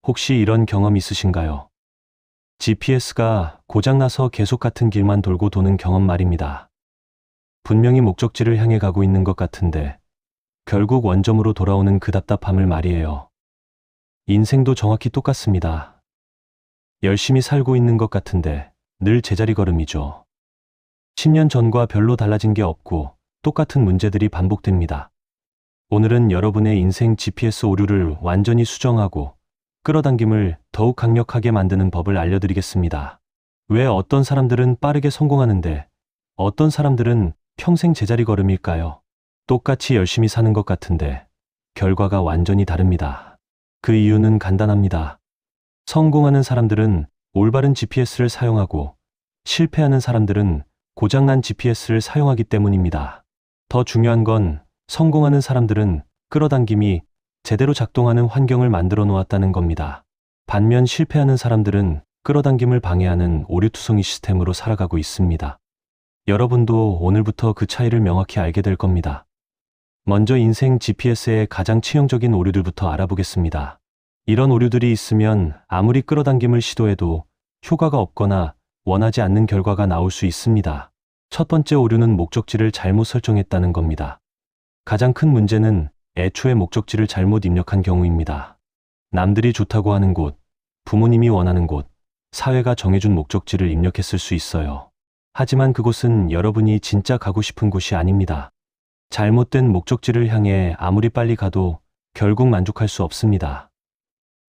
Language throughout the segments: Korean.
혹시 이런 경험 있으신가요? GPS가 고장나서 계속 같은 길만 돌고 도는 경험 말입니다. 분명히 목적지를 향해 가고 있는 것 같은데 결국 원점으로 돌아오는 그 답답함을 말이에요. 인생도 정확히 똑같습니다. 열심히 살고 있는 것 같은데 늘 제자리 걸음이죠. 10년 전과 별로 달라진 게 없고 똑같은 문제들이 반복됩니다. 오늘은 여러분의 인생 GPS 오류를 완전히 수정하고 끌어당김을 더욱 강력하게 만드는 법을 알려드리겠습니다. 왜 어떤 사람들은 빠르게 성공하는데 어떤 사람들은 평생 제자리 걸음일까요? 똑같이 열심히 사는 것 같은데 결과가 완전히 다릅니다. 그 이유는 간단합니다. 성공하는 사람들은 올바른 GPS를 사용하고 실패하는 사람들은 고장난 GPS를 사용하기 때문입니다. 더 중요한 건 성공하는 사람들은 끌어당김이 제대로 작동하는 환경을 만들어 놓았다는 겁니다. 반면 실패하는 사람들은 끌어당김을 방해하는 오류투성이 시스템으로 살아가고 있습니다. 여러분도 오늘부터 그 차이를 명확히 알게 될 겁니다. 먼저 인생 GPS의 가장 치명적인 오류들부터 알아보겠습니다. 이런 오류들이 있으면 아무리 끌어당김을 시도해도 효과가 없거나 원하지 않는 결과가 나올 수 있습니다. 첫 번째 오류는 목적지를 잘못 설정했다는 겁니다. 가장 큰 문제는 애초에 목적지를 잘못 입력한 경우입니다. 남들이 좋다고 하는 곳, 부모님이 원하는 곳, 사회가 정해준 목적지를 입력했을 수 있어요. 하지만 그곳은 여러분이 진짜 가고 싶은 곳이 아닙니다. 잘못된 목적지를 향해 아무리 빨리 가도 결국 만족할 수 없습니다.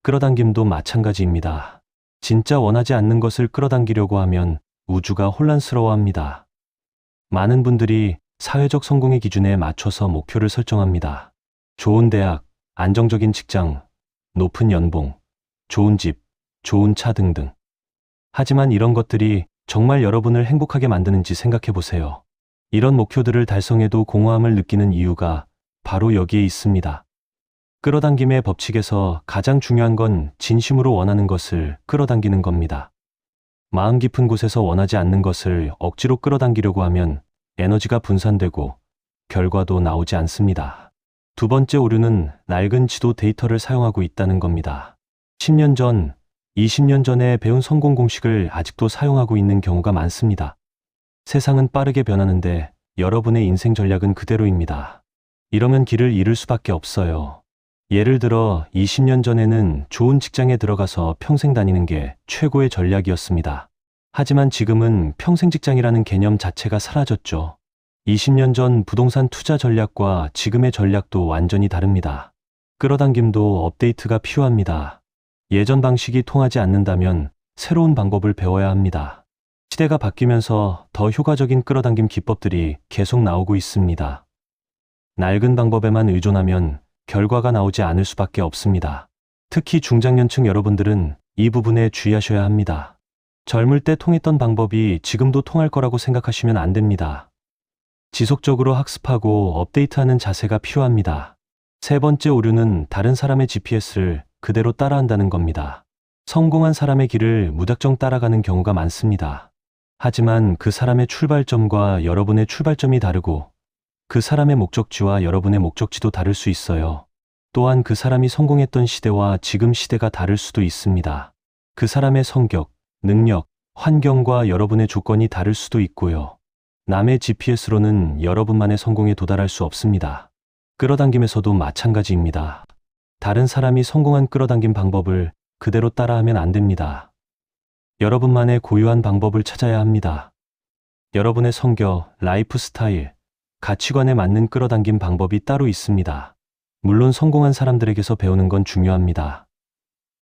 끌어당김도 마찬가지입니다. 진짜 원하지 않는 것을 끌어당기려고 하면 우주가 혼란스러워합니다. 많은 분들이 사회적 성공의 기준에 맞춰서 목표를 설정합니다. 좋은 대학, 안정적인 직장, 높은 연봉, 좋은 집, 좋은 차 등등. 하지만 이런 것들이 정말 여러분을 행복하게 만드는지 생각해 보세요. 이런 목표들을 달성해도 공허함을 느끼는 이유가 바로 여기에 있습니다. 끌어당김의 법칙에서 가장 중요한 건 진심으로 원하는 것을 끌어당기는 겁니다. 마음 깊은 곳에서 원하지 않는 것을 억지로 끌어당기려고 하면 에너지가 분산되고 결과도 나오지 않습니다. 두 번째 오류는 낡은 지도 데이터를 사용하고 있다는 겁니다. 10년 전, 20년 전에 배운 성공 공식을 아직도 사용하고 있는 경우가 많습니다. 세상은 빠르게 변하는데 여러분의 인생 전략은 그대로입니다. 이러면 길을 잃을 수밖에 없어요. 예를 들어 20년 전에는 좋은 직장에 들어가서 평생 다니는 게 최고의 전략이었습니다. 하지만 지금은 평생 직장이라는 개념 자체가 사라졌죠. 20년 전 부동산 투자 전략과 지금의 전략도 완전히 다릅니다. 끌어당김도 업데이트가 필요합니다. 예전 방식이 통하지 않는다면 새로운 방법을 배워야 합니다. 시대가 바뀌면서 더 효과적인 끌어당김 기법들이 계속 나오고 있습니다. 낡은 방법에만 의존하면 결과가 나오지 않을 수밖에 없습니다. 특히 중장년층 여러분들은 이 부분에 주의하셔야 합니다. 젊을 때 통했던 방법이 지금도 통할 거라고 생각하시면 안 됩니다. 지속적으로 학습하고 업데이트하는 자세가 필요합니다. 세 번째 오류는 다른 사람의 GPS를 그대로 따라한다는 겁니다. 성공한 사람의 길을 무작정 따라가는 경우가 많습니다. 하지만 그 사람의 출발점과 여러분의 출발점이 다르고 그 사람의 목적지와 여러분의 목적지도 다를 수 있어요. 또한 그 사람이 성공했던 시대와 지금 시대가 다를 수도 있습니다. 그 사람의 성격, 능력, 환경과 여러분의 조건이 다를 수도 있고요. 남의 GPS로는 여러분만의 성공에 도달할 수 없습니다. 끌어당김에서도 마찬가지입니다. 다른 사람이 성공한 끌어당김 방법을 그대로 따라하면 안 됩니다. 여러분만의 고유한 방법을 찾아야 합니다. 여러분의 성격, 라이프 스타일, 가치관에 맞는 끌어당김 방법이 따로 있습니다. 물론 성공한 사람들에게서 배우는 건 중요합니다.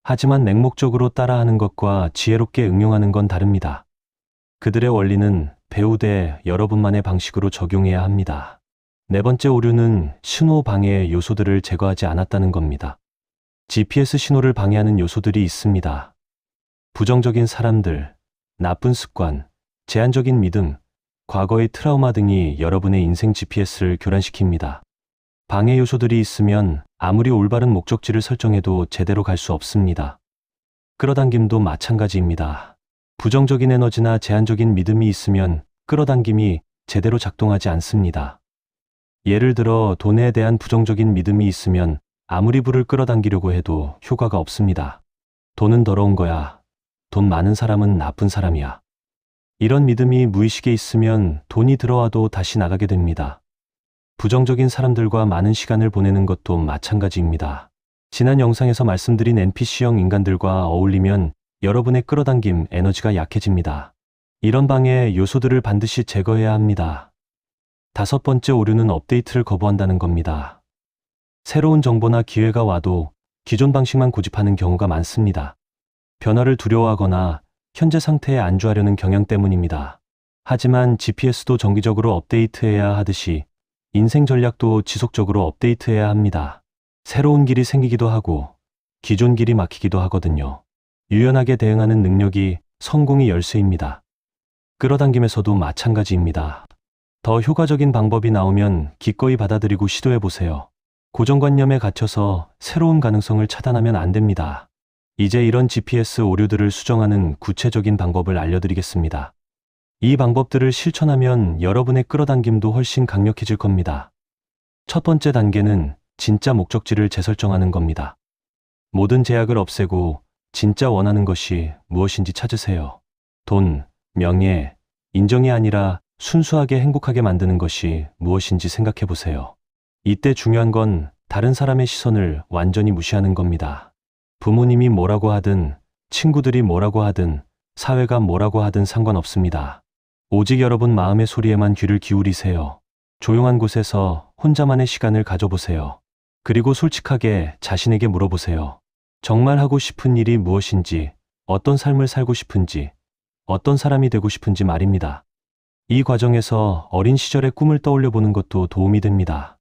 하지만 맹목적으로 따라하는 것과 지혜롭게 응용하는 건 다릅니다. 그들의 원리는 배우되 여러분만의 방식으로 적용해야 합니다. 네 번째 오류는 신호 방해 요소들을 제거하지 않았다는 겁니다. GPS 신호를 방해하는 요소들이 있습니다. 부정적인 사람들, 나쁜 습관, 제한적인 믿음, 과거의 트라우마 등이 여러분의 인생 GPS를 교란시킵니다. 방해 요소들이 있으면 아무리 올바른 목적지를 설정해도 제대로 갈 수 없습니다. 끌어당김도 마찬가지입니다. 부정적인 에너지나 제한적인 믿음이 있으면 끌어당김이 제대로 작동하지 않습니다. 예를 들어 돈에 대한 부정적인 믿음이 있으면 아무리 불을 끌어당기려고 해도 효과가 없습니다. 돈은 더러운 거야. 돈 많은 사람은 나쁜 사람이야. 이런 믿음이 무의식에 있으면 돈이 들어와도 다시 나가게 됩니다. 부정적인 사람들과 많은 시간을 보내는 것도 마찬가지입니다. 지난 영상에서 말씀드린 NPC형 인간들과 어울리면 여러분의 끌어당김 에너지가 약해집니다. 이런 방해 요소들을 반드시 제거해야 합니다. 5번째 오류는 업데이트를 거부한다는 겁니다. 새로운 정보나 기회가 와도 기존 방식만 고집하는 경우가 많습니다. 변화를 두려워하거나 현재 상태에 안주하려는 경향 때문입니다. 하지만 GPS도 정기적으로 업데이트해야 하듯이 인생 전략도 지속적으로 업데이트해야 합니다. 새로운 길이 생기기도 하고 기존 길이 막히기도 하거든요. 유연하게 대응하는 능력이 성공의 열쇠입니다. 끌어당김에서도 마찬가지입니다. 더 효과적인 방법이 나오면 기꺼이 받아들이고 시도해보세요. 고정관념에 갇혀서 새로운 가능성을 차단하면 안 됩니다. 이제 이런 GPS 오류들을 수정하는 구체적인 방법을 알려드리겠습니다. 이 방법들을 실천하면 여러분의 끌어당김도 훨씬 강력해질 겁니다. 첫 번째 단계는 진짜 목적지를 재설정하는 겁니다. 모든 제약을 없애고 진짜 원하는 것이 무엇인지 찾으세요. 돈, 명예, 인정이 아니라 순수하게 행복하게 만드는 것이 무엇인지 생각해 보세요. 이때 중요한 건 다른 사람의 시선을 완전히 무시하는 겁니다. 부모님이 뭐라고 하든, 친구들이 뭐라고 하든, 사회가 뭐라고 하든 상관없습니다. 오직 여러분 마음의 소리에만 귀를 기울이세요. 조용한 곳에서 혼자만의 시간을 가져보세요. 그리고 솔직하게 자신에게 물어보세요. 정말 하고 싶은 일이 무엇인지, 어떤 삶을 살고 싶은지, 어떤 사람이 되고 싶은지 말입니다. 이 과정에서 어린 시절의 꿈을 떠올려 보는 것도 도움이 됩니다.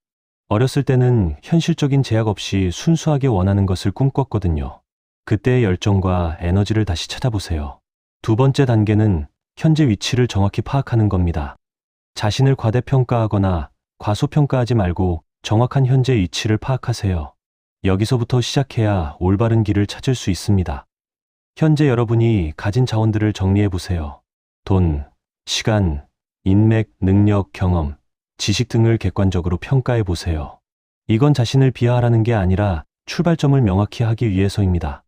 어렸을 때는 현실적인 제약 없이 순수하게 원하는 것을 꿈꿨거든요. 그때의 열정과 에너지를 다시 찾아보세요. 두 번째 단계는 현재 위치를 정확히 파악하는 겁니다. 자신을 과대평가하거나 과소평가하지 말고 정확한 현재 위치를 파악하세요. 여기서부터 시작해야 올바른 길을 찾을 수 있습니다. 현재 여러분이 가진 자원들을 정리해 보세요. 돈, 시간, 인맥, 능력, 경험, 지식 등을 객관적으로 평가해 보세요. 이건 자신을 비하하라는 게 아니라 출발점을 명확히 하기 위해서입니다.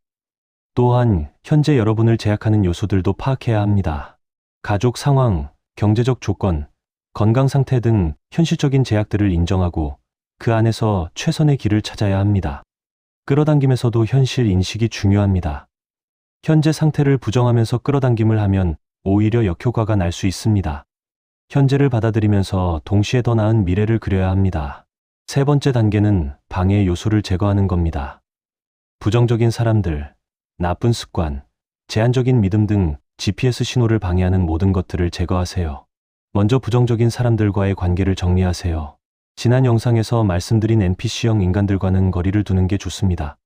또한 현재 여러분을 제약하는 요소들도 파악해야 합니다. 가족 상황, 경제적 조건, 건강 상태 등 현실적인 제약들을 인정하고 그 안에서 최선의 길을 찾아야 합니다. 끌어당김에서도 현실 인식이 중요합니다. 현재 상태를 부정하면서 끌어당김을 하면 오히려 역효과가 날 수 있습니다. 현재를 받아들이면서 동시에 더 나은 미래를 그려야 합니다. 세 번째 단계는 방해 요소를 제거하는 겁니다. 부정적인 사람들, 나쁜 습관, 제한적인 믿음 등 GPS 신호를 방해하는 모든 것들을 제거하세요. 먼저 부정적인 사람들과의 관계를 정리하세요. 지난 영상에서 말씀드린 NPC형 인간들과는 거리를 두는 게 좋습니다.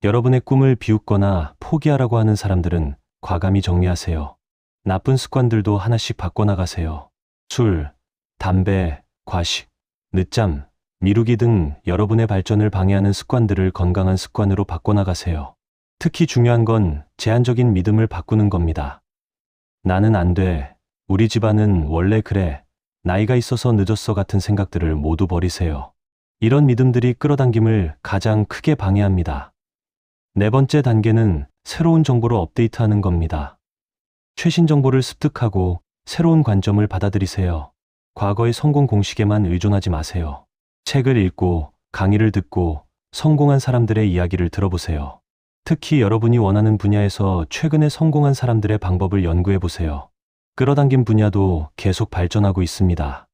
여러분의 꿈을 비웃거나 포기하라고 하는 사람들은 과감히 정리하세요. 나쁜 습관들도 하나씩 바꿔나가세요. 술, 담배, 과식, 늦잠, 미루기 등 여러분의 발전을 방해하는 습관들을 건강한 습관으로 바꿔나가세요. 특히 중요한 건 제한적인 믿음을 바꾸는 겁니다. 나는 안 돼. 우리 집안은 원래 그래. 나이가 있어서 늦었어 같은 생각들을 모두 버리세요. 이런 믿음들이 끌어당김을 가장 크게 방해합니다. 네 번째 단계는 새로운 정보로 업데이트하는 겁니다. 최신 정보를 습득하고 새로운 관점을 받아들이세요. 과거의 성공 공식에만 의존하지 마세요. 책을 읽고 강의를 듣고 성공한 사람들의 이야기를 들어보세요. 특히 여러분이 원하는 분야에서 최근에 성공한 사람들의 방법을 연구해 보세요. 끌어당긴 분야도 계속 발전하고 있습니다.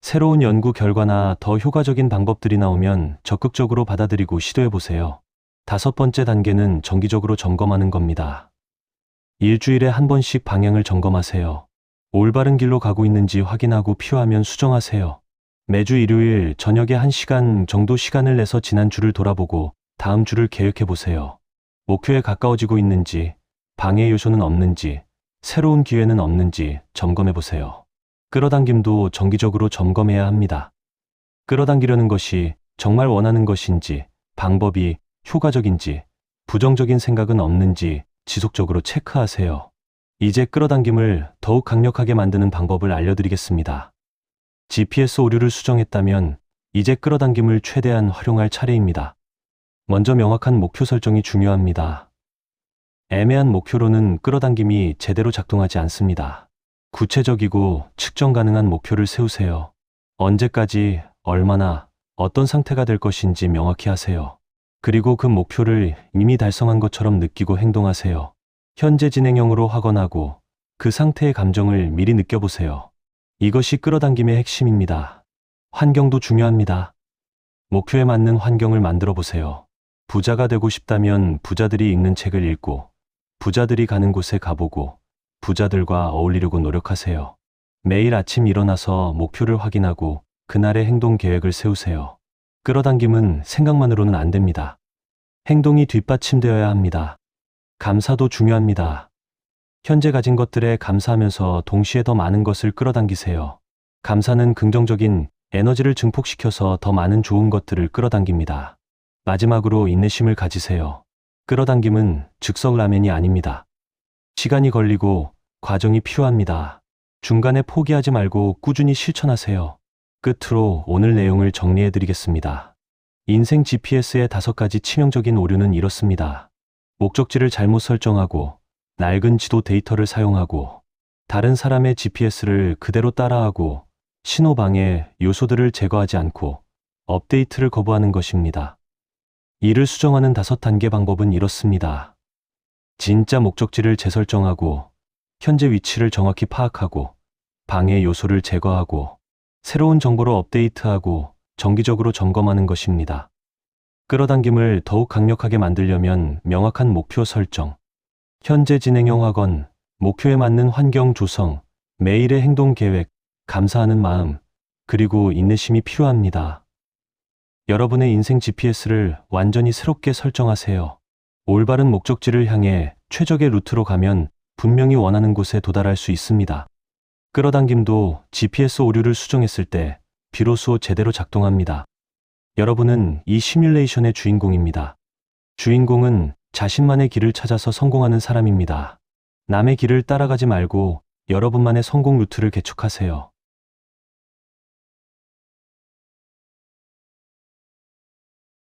새로운 연구 결과나 더 효과적인 방법들이 나오면 적극적으로 받아들이고 시도해 보세요. 5번째 단계는 정기적으로 점검하는 겁니다. 일주일에 한 번씩 방향을 점검하세요. 올바른 길로 가고 있는지 확인하고 필요하면 수정하세요. 매주 일요일 저녁에 1시간 정도 시간을 내서 지난 주를 돌아보고 다음 주를 계획해 보세요. 목표에 가까워지고 있는지, 방해 요소는 없는지, 새로운 기회는 없는지 점검해 보세요. 끌어당김도 정기적으로 점검해야 합니다. 끌어당기려는 것이 정말 원하는 것인지, 방법이 효과적인지, 부정적인 생각은 없는지 지속적으로 체크하세요. 이제 끌어당김을 더욱 강력하게 만드는 방법을 알려드리겠습니다. GPS 오류를 수정했다면 이제 끌어당김을 최대한 활용할 차례입니다. 먼저 명확한 목표 설정이 중요합니다. 애매한 목표로는 끌어당김이 제대로 작동하지 않습니다. 구체적이고 측정 가능한 목표를 세우세요. 언제까지, 얼마나, 어떤 상태가 될 것인지 명확히 하세요. 그리고 그 목표를 이미 달성한 것처럼 느끼고 행동하세요. 현재 진행형으로 확언하고 그 상태의 감정을 미리 느껴보세요. 이것이 끌어당김의 핵심입니다. 환경도 중요합니다. 목표에 맞는 환경을 만들어 보세요. 부자가 되고 싶다면 부자들이 읽는 책을 읽고, 부자들이 가는 곳에 가보고, 부자들과 어울리려고 노력하세요. 매일 아침 일어나서 목표를 확인하고 그날의 행동 계획을 세우세요. 끌어당김은 생각만으로는 안 됩니다. 행동이 뒷받침되어야 합니다. 감사도 중요합니다. 현재 가진 것들에 감사하면서 동시에 더 많은 것을 끌어당기세요. 감사는 긍정적인 에너지를 증폭시켜서 더 많은 좋은 것들을 끌어당깁니다. 마지막으로 인내심을 가지세요. 끌어당김은 즉석 라면이 아닙니다. 시간이 걸리고 과정이 필요합니다. 중간에 포기하지 말고 꾸준히 실천하세요. 끝으로 오늘 내용을 정리해 드리겠습니다. 인생 GPS의 5가지 치명적인 오류는 이렇습니다. 목적지를 잘못 설정하고, 낡은 지도 데이터를 사용하고, 다른 사람의 GPS를 그대로 따라하고, 신호방해 요소들을 제거하지 않고 업데이트를 거부하는 것입니다. 이를 수정하는 5단계 방법은 이렇습니다. 진짜 목적지를 재설정하고, 현재 위치를 정확히 파악하고, 방해 요소를 제거하고, 새로운 정보로 업데이트하고 정기적으로 점검하는 것입니다. 끌어당김을 더욱 강력하게 만들려면 명확한 목표 설정, 현재 진행형 확언, 목표에 맞는 환경 조성, 매일의 행동 계획, 감사하는 마음, 그리고 인내심이 필요합니다. 여러분의 인생 GPS를 완전히 새롭게 설정하세요. 올바른 목적지를 향해 최적의 루트로 가면 분명히 원하는 곳에 도달할 수 있습니다. 끌어당김도 GPS 오류를 수정했을 때 비로소 제대로 작동합니다. 여러분은 이 시뮬레이션의 주인공입니다. 주인공은 자신만의 길을 찾아서 성공하는 사람입니다. 남의 길을 따라가지 말고 여러분만의 성공 루트를 개척하세요.